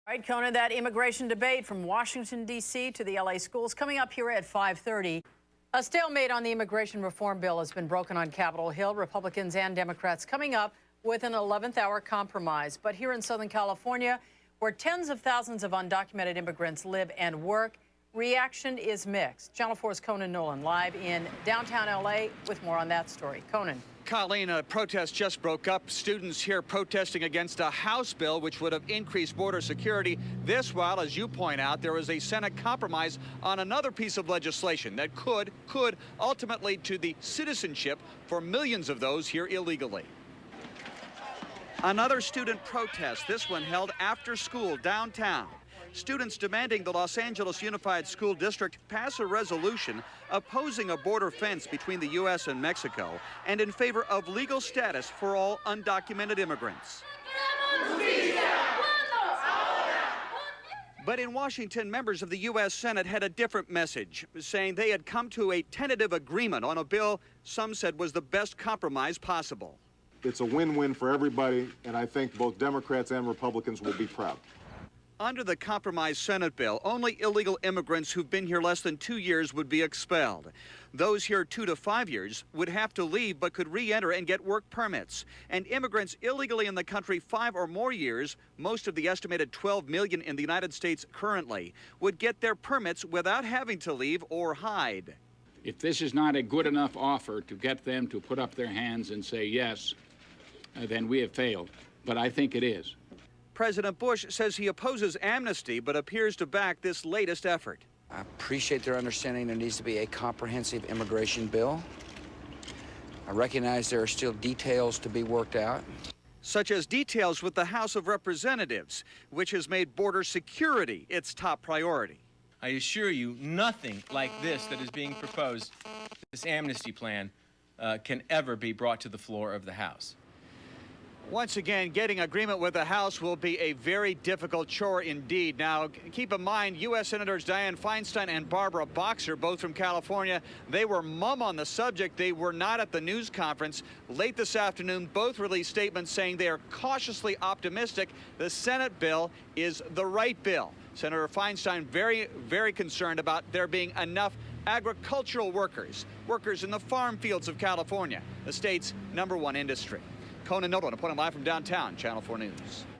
All right, Conan, that immigration debate from Washington, D.C. to the L.A. schools coming up here at 5:30. A stalemate on the immigration reform bill has been broken on Capitol Hill. Republicans and Democrats coming up with an 11th-hour compromise. But here in Southern California, where tens of thousands of undocumented immigrants live and work, reaction is mixed. Channel 4's Conan Nolan live in downtown L.A. with more on that story. Conan. Colleen, a protest just broke up. Students here protesting against a House bill which would have increased border security. This while, as you point out, there was a Senate compromise on another piece of legislation that could ultimately lead to the citizenship for millions of those here illegally. Another student protest, this one held after school downtown. Students demanding the Los Angeles Unified School District pass a resolution opposing a border fence between the U.S. and Mexico and in favor of legal status for all undocumented immigrants. But in Washington, members of the U.S. Senate had a different message, saying they had come to a tentative agreement on a bill some said was the best compromise possible. It's a win-win for everybody, and I think both Democrats and Republicans will be proud. Under the compromise Senate bill, only illegal immigrants who've been here less than 2 years would be expelled. Those here 2 to 5 years would have to leave but could re-enter and get work permits. And immigrants illegally in the country 5 or more years, most of the estimated 12 million in the United States currently, would get their permits without having to leave or hide. If this is not a good enough offer to get them to put up their hands and say yes, then we have failed. But I think it is. President Bush says he opposes amnesty, but appears to back this latest effort. I appreciate their understanding there needs to be a comprehensive immigration bill. I recognize there are still details to be worked out. Such as details with the House of Representatives, which has made border security its top priority. I assure you, nothing like this that is being proposed, this amnesty plan, can ever be brought to the floor of the House. Once again, getting agreement with the House will be a very difficult chore indeed. Now, keep in mind, U.S. Senators Dianne Feinstein and Barbara Boxer, both from California, they were mum on the subject. They were not at the news conference. Late this afternoon, both released statements saying they are cautiously optimistic the Senate bill is the right bill. Senator Feinstein very concerned about there being enough agricultural workers in the farm fields of California, the state's #1 industry. Conan Nolan, reporting live from downtown, Channel 4 News.